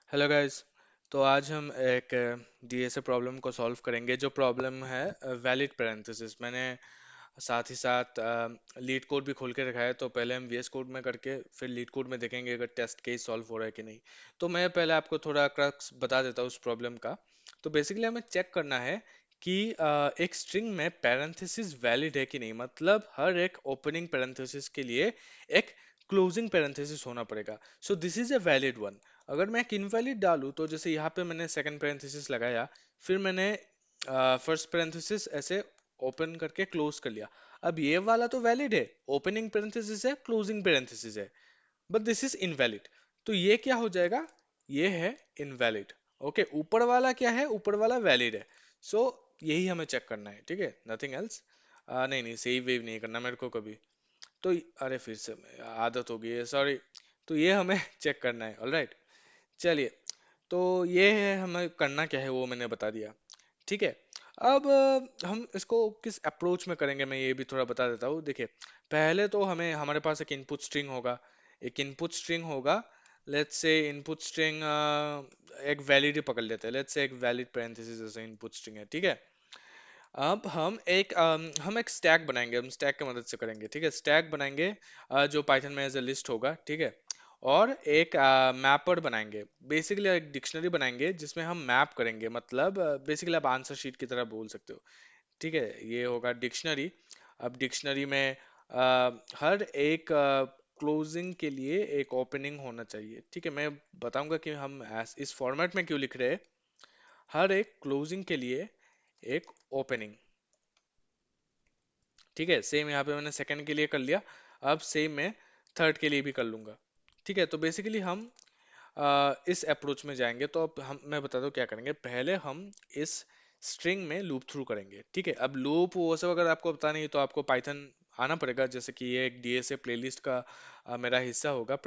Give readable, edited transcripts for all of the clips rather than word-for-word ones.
Hello guys. तो आज हम एक डीएसए प्रॉब्लम को सॉल्व करेंगे। जो प्रॉब्लम है वैलिड पैरेंथेसिस। मैंने साथ ही साथ लीड कोड भी खोल के रखा है, तो पहले हम वीएस कोड में करके फिर लीड कोड में देखेंगे अगर टेस्ट केस सॉल्व हो रहा है कि नहीं। तो मैं पहले आपको थोड़ा क्रक्स बता देता हूँ उस प्रॉब्लम का। तो बेसिकली हमें चेक करना है कि एक स्ट्रिंग में पैरेंथेसिस वैलिड है कि नहीं, मतलब हर एक ओपनिंग पैरेंथेसिस के लिए एक क्लोजिंग पैरेंथेसिस होना पड़ेगा। So this is a valid one. अगर मैं एक इनवैलिड डालूं तो जैसे यहाँ पे मैंने सेकंड पैरेंथेसिस लगाया, फिर मैंने फर्स्ट पैरेंथेसिस ऐसे ओपन करके क्लोज कर लिया। अब ये वाला तो वैलिड है, ओपनिंग पैरेंथेसिस है, क्लोजिंग पैरेंथेसिस है, बट दिस इज इनवैलिड। तो ये क्या हो जाएगा? ये है इनवैलिड। ओके, ऊपर वाला क्या है? ऊपर वाला वैलिड है। सो यही हमें चेक करना है, ठीक है, नथिंग एल्स। नहीं नहीं, सेव वेव नहीं करना मेरे को कभी। तो अरे फिर से आदत हो गई है, सॉरी। तो ये हमें चेक करना है, ऑलराइट। चलिए, तो ये है हमें करना क्या है वो मैंने बता दिया, ठीक है। अब हम इसको किस अप्रोच में करेंगे मैं ये भी थोड़ा बता देता हूँ। देखिए, पहले तो हमें हमारे पास एक इनपुट स्ट्रिंग होगा। एक इनपुट स्ट्रिंग होगा। लेट्स से इनपुट स्ट्रिंग एक वैलिड ही पकड़ लेते हैं। लेट्स से एक वैलिड पैरेंथेसिस जैसे इनपुट स्ट्रिंग है, ठीक है। अब हम एक स्टैक बनाएंगे। हम स्टैक की मदद से करेंगे, ठीक है। स्टैक बनाएंगे जो पाइथन में एज ए लिस्ट होगा, ठीक है। और एक मैपर बनाएंगे। बेसिकली एक डिक्शनरी बनाएंगे जिसमें हम मैप करेंगे, मतलब बेसिकली आप आंसर शीट की तरह बोल सकते हो, ठीक है। ये होगा डिक्शनरी। अब डिक्शनरी में हर एक क्लोजिंग के लिए एक ओपनिंग होना चाहिए, ठीक है। मैं बताऊंगा कि हम इस फॉर्मेट में क्यों लिख रहे हैं। हर एक क्लोजिंग के लिए एक ओपनिंग, ठीक है। सेम यहाँ पे मैंने सेकंड के लिए कर लिया। अब सेम मैं थर्ड के लिए भी कर लूंगा, ठीक है। तो बेसिकली हम इस अप्रोच में जाएंगे। तो अब हम मैं बताता हूँ क्या करेंगे। पहले हम इस स्ट्रिंग में लूप थ्रू करेंगे, ठीक है। अब लूप वो सब अगर आपको पता नहीं तो आपको पाइथन आना पड़ेगा। जैसे कि ये एक डीएसए प्लेलिस्ट का मेरा हिस्सा होगा,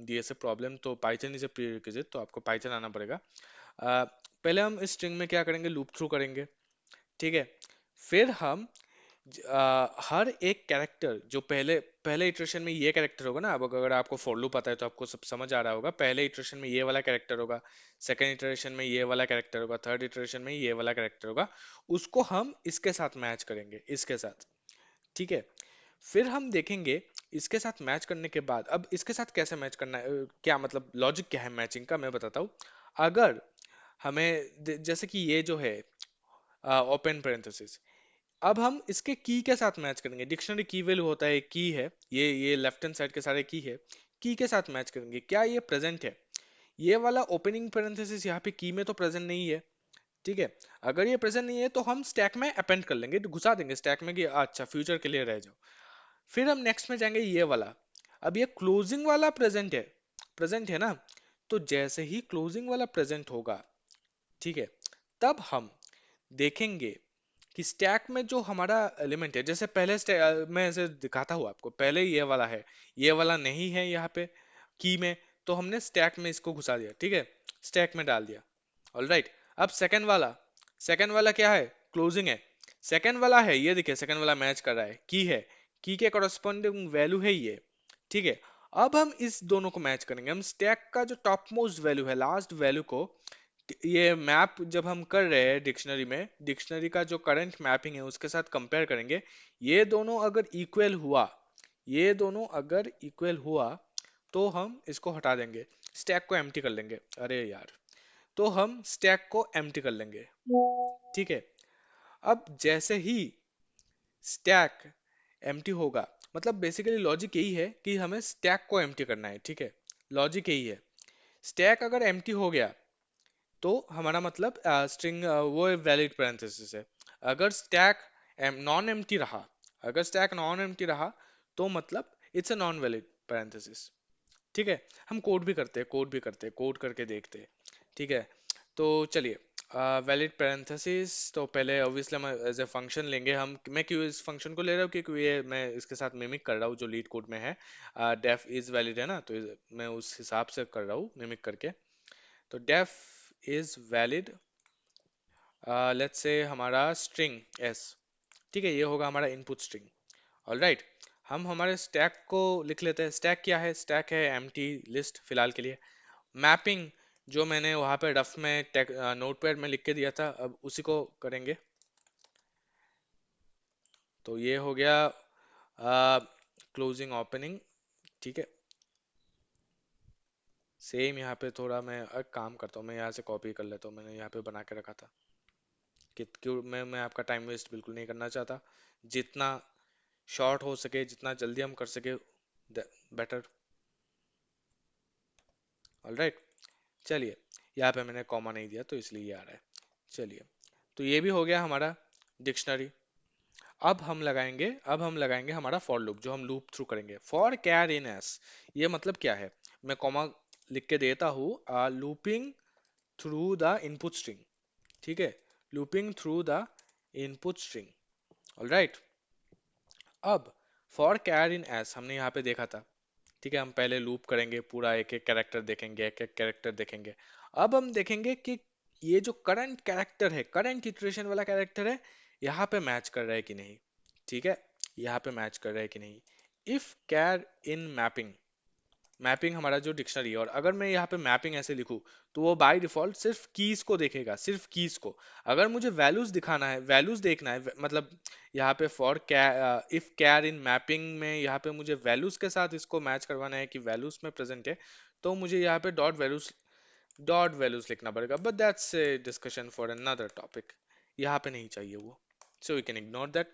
डीएसए प्रॉब्लम। तो पाइथन इज ए प्रीरिक्विजिट, तो आपको पाइथन आना पड़ेगा। पहले हम इस स्ट्रिंग में क्या करेंगे, लूप थ्रू करेंगे, ठीक है। फिर हम हर एक कैरेक्टर जो पहले पहले इटरेशन में ये कैरेक्टर होगा ना। अब अगर आपको फॉर लूप पता है तो आपको सब समझ आ रहा होगा। पहले इटरेशन में ये वाला कैरेक्टर होगा, सेकंड इटरेशन में ये वाला कैरेक्टर होगा, थर्ड इटरेशन में ये वाला कैरेक्टर होगा। उसको हम इसके साथ मैच करेंगे, इसके साथ, ठीक है। फिर हम देखेंगे इसके साथ मैच करने के बाद, अब इसके साथ कैसे मैच करना है, क्या मतलब लॉजिक क्या है मैचिंग का, मैं बताता हूँ। अगर जैसे कि ये जो है ओपन पेरेंथेसिस, अब हम इसके की के साथ मैच करेंगे। डिक्शनरी की वैल्यू होता है, की है, ये लेफ्ट हैंड साइड के सारे की है। की के साथ मैच करेंगे, क्या ये प्रेजेंट है? ये वाला ओपनिंग पैरेंथेसिस यहाँ पे की में तो प्रेजेंट नहीं है, ठीक है। अगर ये प्रेजेंट नहीं है तो हम स्टैक में अपेंड कर लेंगे, तो घुसा देंगे स्टैक में कि अच्छा फ्यूचर के लिए रह जाओ। फिर हम नेक्स्ट में जाएंगे, ये वाला। अब ये क्लोजिंग वाला प्रेजेंट है, प्रेजेंट है ना। तो जैसे ही क्लोजिंग वाला प्रेजेंट होगा, ठीक है, तब हम देखेंगे कि स्टैक में जो हमारा एलिमेंट है, जैसे पहले मैं ऐसे दिखाता हूँ आपको। पहले ये वाला है, ये वाला नहीं है यहाँ पे की में, तो हमने स्टैक में इसको घुसा दिया, ठीक है, स्टैक में डाल दिया। ऑलराइट। अब सेकंड वाला क्या है? क्लोजिंग है। सेकंड वाला है, ये देखिए सेकंड वाला मैच कर रहा है, की है, की के कॉरस्पॉन्डिंग वैल्यू है ये, ठीक है। अब हम इस दोनों को मैच करेंगे। हम स्टैक का जो टॉप मोस्ट वैल्यू है, लास्ट वैल्यू को, ये मैप जब हम कर रहे हैं डिक्शनरी में, डिक्शनरी का जो करंट मैपिंग है उसके साथ कंपेयर करेंगे। ये दोनों अगर इक्वल हुआ, ये दोनों अगर इक्वल हुआ, तो हम इसको हटा देंगे, स्टैक को एम्प्टी कर लेंगे। अरे यार, तो हम स्टैक को एम्प्टी कर लेंगे, ठीक है। अब जैसे ही स्टैक एम्प्टी होगा, मतलब बेसिकली लॉजिक यही है कि हमें स्टैक को एम्प्टी करना है, ठीक है। लॉजिक यही है। स्टैक अगर एम्प्टी हो गया तो हमारा मतलब स्ट्रिंग वो वैलिड पैरेंथेसिस है। अगर स्टैक नॉन एम्प्टी रहा, अगर स्टैक नॉन एम्प्टी रहा, तो मतलब it's a non valid parenthesis, ठीक है। हम कोड भी करते हैं, कोड भी करते हैं, कोड करके देखते हैं, ठीक है। तो चलिए, वैलिड पैरेंथेसिस तो पहले ऑब्वियसली हम एज ए फंक्शन लेंगे। हम मैं क्यों इस फंक्शन को ले रहा हूँ, क्योंकि ये मैं इसके साथ मिमिक कर रहा हूँ जो लीड कोड में है। डेफ इज वैलिड है ना, तो मैं उस हिसाब से कर रहा हूँ मिमिक करके। तो def is valid, let's say हमारा स्ट्रिंग एस, ठीक है, ये होगा हमारा इनपुट स्ट्रिंग। ऑलराइट। हम हमारे स्टैक को लिख लेते हैं। स्टैक क्या है? स्टैक है एम्प्टी लिस्ट फिलहाल के लिए। मैपिंग जो मैंने वहां पे रफ में नोट पैड में लिख के दिया था, अब उसी को करेंगे। तो ये हो गया क्लोजिंग ओपनिंग। ठीक है, सेम यहाँ पे थोड़ा मैं एक काम करता हूँ, मैं यहाँ से कॉपी कर लेता हूँ, मैंने यहाँ पे बना के रखा था कि क्यों मैं आपका टाइम वेस्ट बिल्कुल नहीं करना चाहता। जितना शॉर्ट हो सके, जितना जल्दी हम कर सके, बेटर। ऑलराइट, चलिए, यहाँ पे मैंने कॉमा नहीं दिया तो इसलिए ये आ रहा है। चलिए, तो ये भी हो गया हमारा डिक्शनरी। अब हम लगाएंगे हमारा फॉर लूप, जो हम लूप थ्रू करेंगे। फॉर कैर इन एस, ये मतलब क्या है, मैं कॉमा लिख के देता हूँ, looping through the input string. ठीक है, looping through the input string. Alright, अब फॉर कैर इन एस हमने यहाँ पे देखा था। ठीक है, हम पहले लूप करेंगे, पूरा एक एक कैरेक्टर देखेंगे, एक एक कैरेक्टर देखेंगे। अब हम देखेंगे कि ये जो करंट कैरेक्टर है, करंट इटरेशन वाला कैरेक्टर है, यहाँ पे मैच कर रहा है कि नहीं। ठीक है, यहाँ पे मैच कर रहा है कि नहीं। If char in mapping, mapping हमारा जो डिक्शनरी है, और अगर मैं यहाँ पे मैपिंग ऐसे लिखूँ तो वो बाय डिफॉल्ट सिर्फ कीज को देखेगा, सिर्फ कीज को। अगर मुझे वैल्यूज दिखाना है, वैल्यूज देखना है, मतलब यहाँ पे for char if char in mapping में यहाँ पे मुझे वैल्यूज के साथ इसको मैच करवाना है कि वैल्यूज में प्रेजेंट है, तो मुझे यहाँ पे डॉट वैल्यूज लिखना पड़ेगा, but that's a discussion for another topic. यहाँ पे नहीं चाहिए वो, so we can ignore that.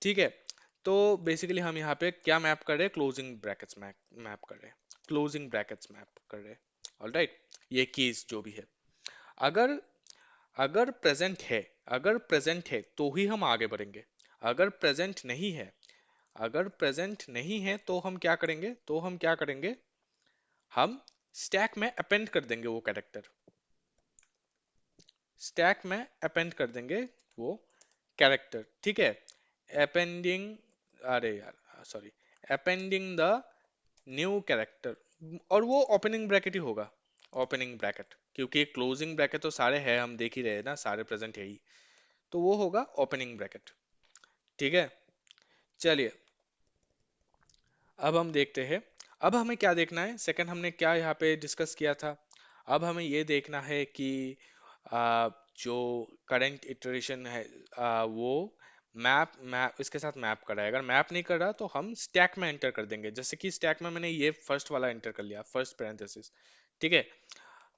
ठीक है, तो बेसिकली हम यहाँ पे क्या मैप कर रहे हैं, क्लोजिंग ब्रैकेट्स मैप मैप कर रहे हैं, क्लोजिंग ब्रैकेट्स मैप कर रहे हैं। ऑलराइट, ये कीज जो भी है, अगर अगर प्रेजेंट है, अगर प्रेजेंट है तो ही हम आगे बढ़ेंगे। अगर प्रेजेंट नहीं है, अगर प्रेजेंट नहीं है तो हम क्या करेंगे, हम स्टैक में अपेंड कर देंगे वो कैरेक्टर, स्टैक में अपेंड कर देंगे वो कैरेक्टर। ठीक है, अपेंडिंग, अरे यार sorry, appending the new character, और वो ओपनिंग ब्रैकेट ही होगा, ओपनिंग ब्रैकेट, क्योंकि क्लोजिंग ब्रैकेट तो सारे हैं, हम देख ही रहे हैं ना, सारे प्रेजेंट है ही, तो वो होगा ओपनिंग ब्रैकेट। ठीक है, चलिए, अब हम देखते हैं। अब हमें क्या देखना है, सेकंड हमने क्या यहाँ पे डिस्कस किया था। अब हमें ये देखना है कि जो करंट इटरेशन है, वो मैप मैप इसके साथ मैप कर रहा है। अगर मैप नहीं कर रहा तो हम स्टैक में एंटर कर देंगे, जैसे कि स्टैक में मैंने ये फर्स्ट वाला एंटर कर लिया, फर्स्ट पैरेंथेसिस। ठीक है,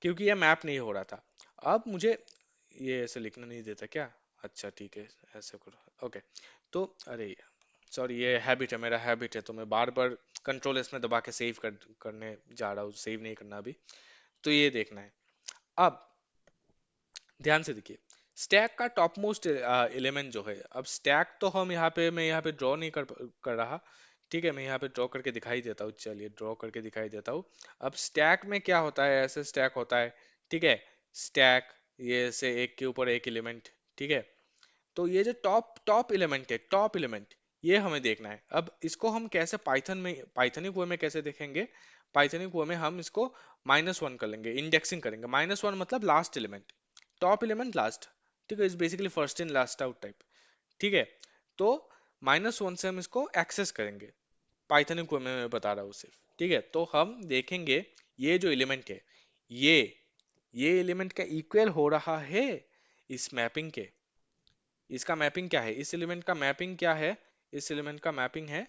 क्योंकि ये मैप नहीं हो रहा था। अब मुझे ये ऐसे लिखना नहीं देता क्या, अच्छा ठीक है, ऐसे करो, ओके। तो अरे सॉरी, ये हैबिट है, मेरा हैबिट है, तो मैं बार बार कंट्रोल एस में दबा के करने जा रहा हूँ, सेव नहीं करना अभी। तो ये देखना है। अब ध्यान से देखिए, स्टैक का टॉप मोस्ट एलिमेंट जो है, अब स्टैक तो मैं यहाँ पे ड्रॉ नहीं कर रहा। ठीक है, मैं यहाँ पे ड्रॉ करके दिखाई देता हूँ, चलिए ड्रॉ करके दिखाई देता हूँ। अब स्टैक में क्या होता है, ऐसे स्टैक होता है। ठीक है, स्टैक, ये ऐसे एक के ऊपर एक एलिमेंट। ठीक है, तो ये जो टॉप टॉप एलिमेंट है, टॉप एलिमेंट, ये हमें देखना है। अब इसको हम कैसे पाइथनिक वे में कैसे देखेंगे, पाइथनिक वे में हम इसको -1 कर लेंगे, इंडेक्सिंग करेंगे। -1 मतलब last element, top element last. ठीक है, is basically first in last out type. ठीक है, तो -1 से हम इसको एक्सेस करेंगे, पाइथनिक वे में मैं बता रहा हूँ सिर्फ। ठीक है, तो हम देखेंगे ये जो एलिमेंट है, ये ये एलिमेंट का इक्वल हो रहा है इस मैपिंग के। इसका मैपिंग क्या है, इस एलिमेंट का मैपिंग क्या है, इस एलिमेंट का मैपिंग है,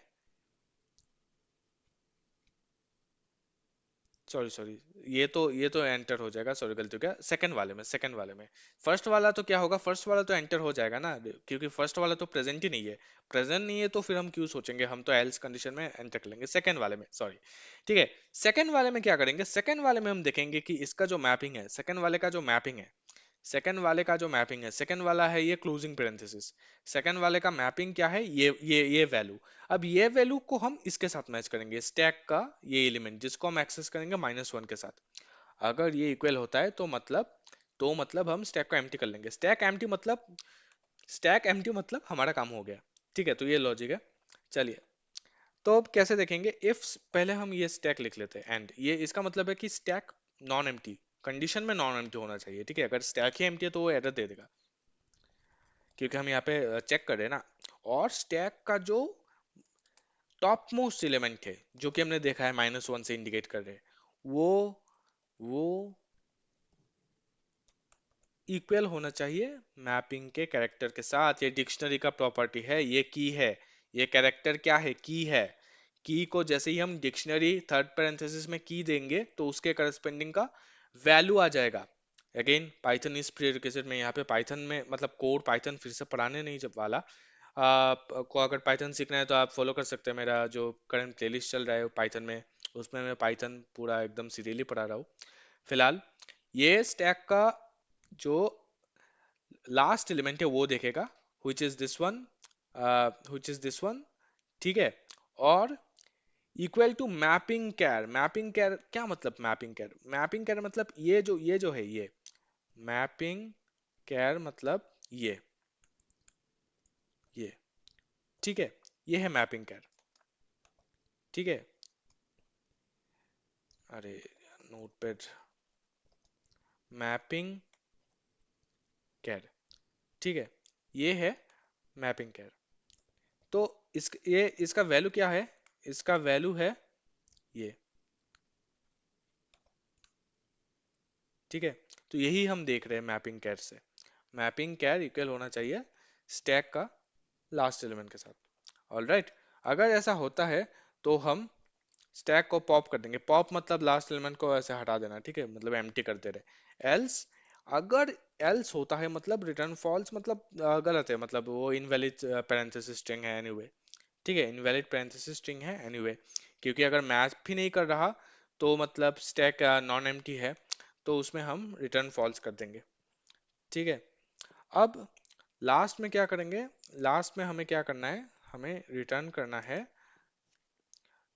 सॉरी सॉरी, ये तो एंटर हो जाएगा, सॉरी गलती हो गया, सेकंड वाले में। फर्स्ट वाला तो क्या होगा, फर्स्ट वाला तो एंटर हो जाएगा ना, क्योंकि फर्स्ट वाला तो प्रेजेंट ही नहीं है। प्रेजेंट नहीं है तो फिर हम क्यों सोचेंगे, हम तो एल्स कंडीशन में एंटर कर लेंगे सेकंड वाले में, सॉरी। ठीक है, सेकंड वाले में क्या करेंगे, सेकंड वाले में हम देखेंगे कि इसका जो मैपिंग है, सेकंड वाले का जो मैपिंग है, सेकंड वाले का जो मैपिंग है, सेकंड वाला है ये क्लोजिंग पैरेंथेसिस। सेकंड वाले का मैपिंग क्या है, ये वैल्यू। अब ये वैल्यू को हम इसके साथ मैच करेंगे, स्टैक का ये एलिमेंट जिसको हम एक्सेस करेंगे -1 के साथ। अगर ये इक्वल होता है तो मतलब हम स्टैक को एम्प्टी कर लेंगे। स्टैक एम्प्टी मतलब हमारा काम हो गया। ठीक है, तो ये लॉजिक है। चलिए, तो अब कैसे देखेंगे, इफ पहले हम ये स्टैक लिख लेते हैं, एंड ये इसका मतलब है कि स्टैक नॉन एम्प्टी, कंडीशन में नॉन एम्प्टी होना चाहिए। ठीक है, अगर स्टैक ही एम्प्टी है तो वो एरर दे देगा, क्योंकि हम यहाँ पे चेक कर रहे हैं ना। और स्टैक का जो टॉप मोस्ट एलिमेंट है, जो कि हमने देखा है -1 से इंडिकेट कर रहे हैं, वो वो इक्वल होना चाहिए मैपिंग के कैरेक्टर के साथ। ये डिक्शनरी का प्रॉपर्टी है, ये की है। ये कैरेक्टर क्या है? की है। की को जैसे ही हम डिक्शनरी थर्ड पैरेंथेसिस में की देंगे तो उसके करस्पेंडिंग का वैल्यू आ जाएगा। अगेन पाइथन इस प्रीरिक्विजिट में, यहाँ पे पाइथन में मतलब कोड पाइथन फिर से पढ़ाने नहीं जब वाला। आपको अगर पाइथन सीखना है तो आप फॉलो कर सकते हैं मेरा जो करंट प्लेलिस्ट चल रहा है पाइथन में, उसमें मैं पाइथन पूरा एकदम सीरियली पढ़ा रहा हूँ फिलहाल। ये स्टैक का जो लास्ट एलिमेंट है वो देखेगा, which is this one, which is this one, ठीक है। और इक्वल टू मैपिंग कैर। मैपिंग कैर क्या मतलब? मैपिंग कैर, मैपिंग कैर मतलब ये जो है ये मैपिंग कैर मतलब ये ठीक है। ये है मैपिंग कैर, ठीक है। अरे नोटपैड, मैपिंग कैर, ठीक है। ये है मैपिंग कैर। तो ये इसका वैल्यू क्या है? इसका वैल्यू है ये, ठीक है। तो यही हम देख रहे हैं मैपिंग कैर से। मैपिंग कैर इक्वल होना चाहिए स्टैक का लास्ट एलिमेंट के साथ। ऑलराइट, अगर ऐसा होता है तो हम स्टैक को पॉप कर देंगे। पॉप मतलब लास्ट एलिमेंट को ऐसे हटा देना, ठीक है, मतलब एम्प्टी कर दे रहे। एल्स, अगर एल्स होता है मतलब रिटर्न फॉल्स, मतलब गलत है, मतलब वो इनवैलिड पैरेंथेसिस स्ट्रिंग है एनीवे, ठीक है। इनवैलिड पैरेंथेसिस स्ट्रिंग है एनीवे, क्योंकि अगर मैच भी नहीं कर रहा तो मतलब स्टैक नॉन एम्प्टी है, तो उसमें हम रिटर्न फॉल्स कर देंगे, ठीक है। अब लास्ट में क्या करेंगे? लास्ट में हमें क्या करना है? हमें रिटर्न करना है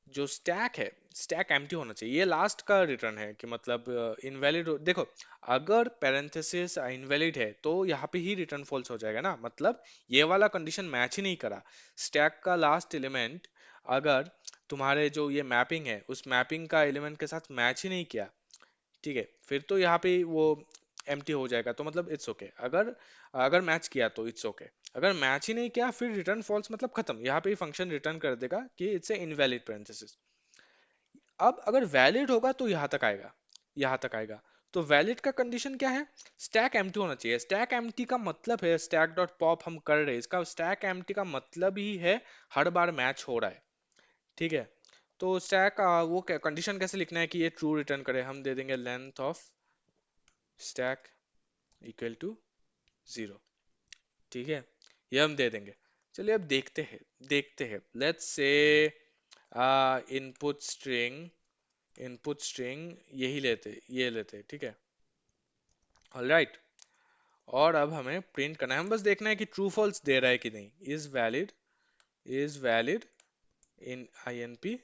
जो स्टैक है, स्टैक एम्प्टी होना चाहिए। ये लास्ट का रिटर्न है कि मतलब इनवैलिड देखो, अगर पैरेंथेसिस इनवैलिड है तो यहाँ पे ही रिटर्न फॉल्स हो जाएगा ना, मतलब ये वाला कंडीशन मैच ही नहीं करा। स्टैक का लास्ट एलिमेंट अगर तुम्हारे जो ये मैपिंग है उस मैपिंग का एलिमेंट के साथ मैच ही नहीं किया, ठीक है, फिर तो यहाँ पे वो एम्प्टी हो जाएगा, तो मतलब इट्स ओके। अगर अगर मैच किया तो इट्स ओके, अगर मैच ही नहीं किया फिर रिटर्न फॉल्स मतलब खत्म, यहाँ पे फंक्शन रिटर्न कर देगा कि इट्स ए इनवैलिड पैरेंथेसिस। अब अगर वैलिड होगा तो यहाँ तक आएगा, यहाँ तक आएगा। तो वैलिड का कंडीशन क्या है? स्टैक एम्प्टी होना चाहिए। स्टैक एम्प्टी का मतलब है स्टैक डॉट पॉप हम कर रहे हैं, इसका स्टैक एम्प्टी का मतलब ही है हर बार मैच हो रहा है, ठीक है। तो स्टैक वो कंडीशन कैसे लिखना है कि ये ट्रू रिटर्न करे? हम दे देंगे length of stack equal to 0, ठीक है। ये हम दे देंगे। चलिए अब देखते हैं let's say input string, input string यही लेते, ये लेते, ठीक है। ऑलराइट, और अब हमें प्रिंट करना है, हम बस देखना है कि ट्रू फॉल्स दे रहा है कि नहीं। Is valid in INP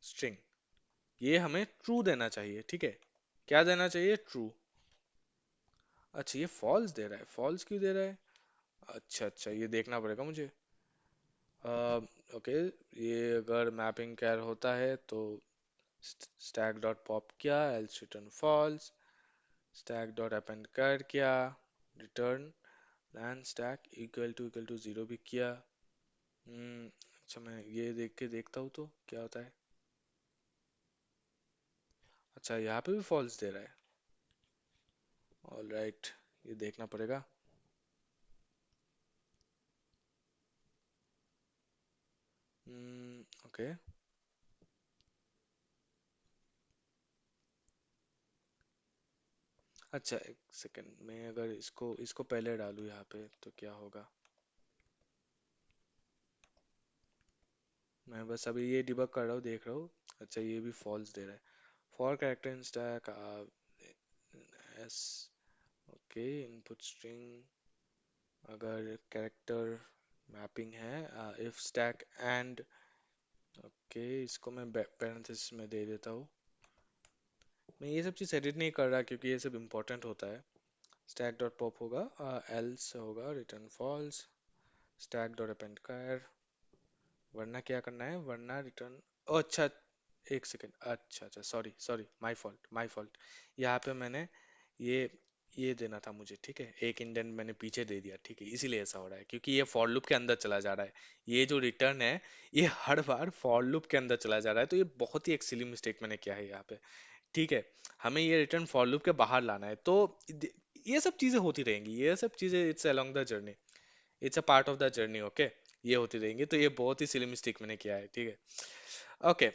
string, ये हमें ट्रू देना चाहिए, ठीक है। क्या देना चाहिए? ट्रू। अच्छा ये फॉल्स दे रहा है, फॉल्स क्यों दे रहा है? अच्छा अच्छा, ये देखना पड़ेगा मुझे। ओके, ये अगर मैपिंग कैर होता है तो स्टैक डॉट पॉप किया, else return false. Stack dot append कर किया, return len stack equal to 0 भी किया। अच्छा मैं ये देख के देखता हूँ तो क्या होता है। अच्छा यहाँ पे भी फॉल्स दे रहा है। ऑलराइट, ये देखना पड़ेगा। ओके, अच्छा एक सेकंड, मैं अगर इसको इसको पहले डालूँ यहाँ पे तो क्या होगा? मैं बस अभी ये डिबग कर रहा हूँ, देख रहा हूँ। अच्छा ये भी फॉल्स दे रहा है। For character in stack S, okay. Input string अगर कैरेक्टर मैपिंग है, इफ स्टैक एंड, ओके, इसको मैं पैरेंथेसिस में दे देता हूँ। मैं ये सब चीज़ एडिट नहीं कर रहा क्योंकि ये सब इम्पोर्टेंट होता है। स्टैक डॉट पॉप होगा, एल्स होगा return false, stack dot append कर, वरना क्या करना है? वरना रिटर्न, अच्छा एक सेकेंड, अच्छा अच्छा, सॉरी सॉरी, माय फॉल्ट। यहाँ पे मैंने ये ये देना था मुझे, ठीक है, एक इंडेंट मैंने पीछे दे दिया, ठीक है, इसीलिए ऐसा हो रहा है क्योंकि ये फॉर लूप के अंदर चला जा रहा है। ये जो रिटर्न है ये हर बार फॉर लूप के अंदर चला जा रहा है, तो ये बहुत ही एक सिली मिस्टेक मैंने किया है यहाँ पे, ठीक है। हमें ये रिटर्न फॉर लूप के बाहर लाना है, तो ये सब चीजें होती रहेंगी, ये सब चीजें it's along the journey, it's a part of the journey, okay. ये होती रहेंगी, तो ये बहुत ही सिली मिस्टेक मैंने किया है, ठीक है, ओके।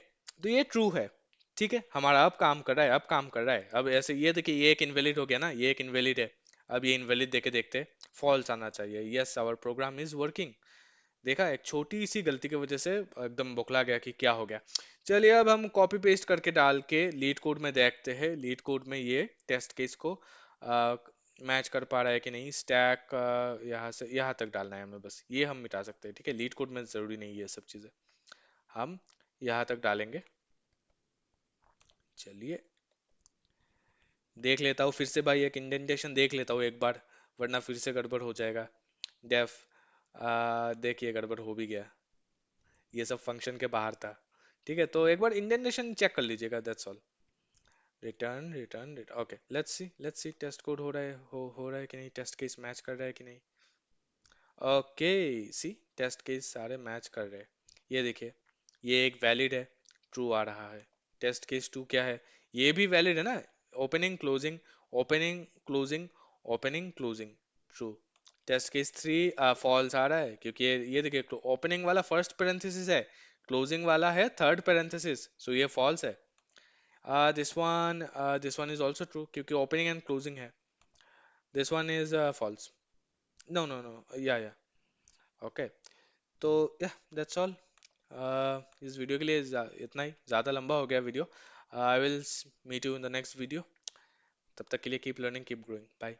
तो ये ट्रू है, ठीक है, हमारा अब काम कर रहा है, अब काम कर रहा है। अब ऐसे ये देखिए, ये एक इनवैलिड हो गया ना, ये एक इनवैलिड है। अब ये इनवैलिड देके देखते, फॉल्स आना चाहिए, yes our program is working. देखा, एक छोटी सी गलती की वजह से एकदम बौखला गया कि क्या हो गया। चलिए अब हम कॉपी पेस्ट करके डाल के लीड कोड में देखते हैं, लीड कोड में ये टेस्ट केस को मैच कर पा रहा है कि नहीं। स्टैक यहाँ से यहाँ तक डालना है हमें, बस ये हम मिटा सकते हैं, ठीक है, लीड कोड में जरूरी नहीं है ये सब चीजें, हम यहाँ तक डालेंगे। चलिए देख लेता हूँ फिर से भाई, एक इंडेंटेशन देख लेता हूँ एक बार, वरना फिर से गड़बड़ हो जाएगा। डेफ देखिए गड़बड़ हो भी गया, ये सब फंक्शन के बाहर था, ठीक है, तो एक बार इंडेंटेशन चेक कर लीजिएगा, that's all. Return return return, okay, let's see test code हो रहा है, हो रहा है कि नहीं, टेस्ट केस मैच कर रहा है कि नहीं। ओके, सी टेस्ट केस सारे मैच कर रहे हैं, ये देखिए, ये एक वैलिड है, ट्रू आ रहा है। टेस्ट केस टू क्या है, ये भी वैलिड है ना, opening closing, opening closing, opening closing, true. Test case three false आ रहा है, क्योंकि ये देखिए, ओपनिंग वाला फर्स्ट पेरेंथेसिस है, क्लोजिंग वाला है थर्ड पेरेंथेसिस, सो ये फॉल्स है। this one is also true, क्योंकि opening and closing है। this one is false। no, yeah yeah, okay। तो that's all। इस वीडियो के लिए इतना ही, ज़्यादा लंबा हो गया video. I will meet you in the next video, तब तक के लिए keep learning keep growing, bye.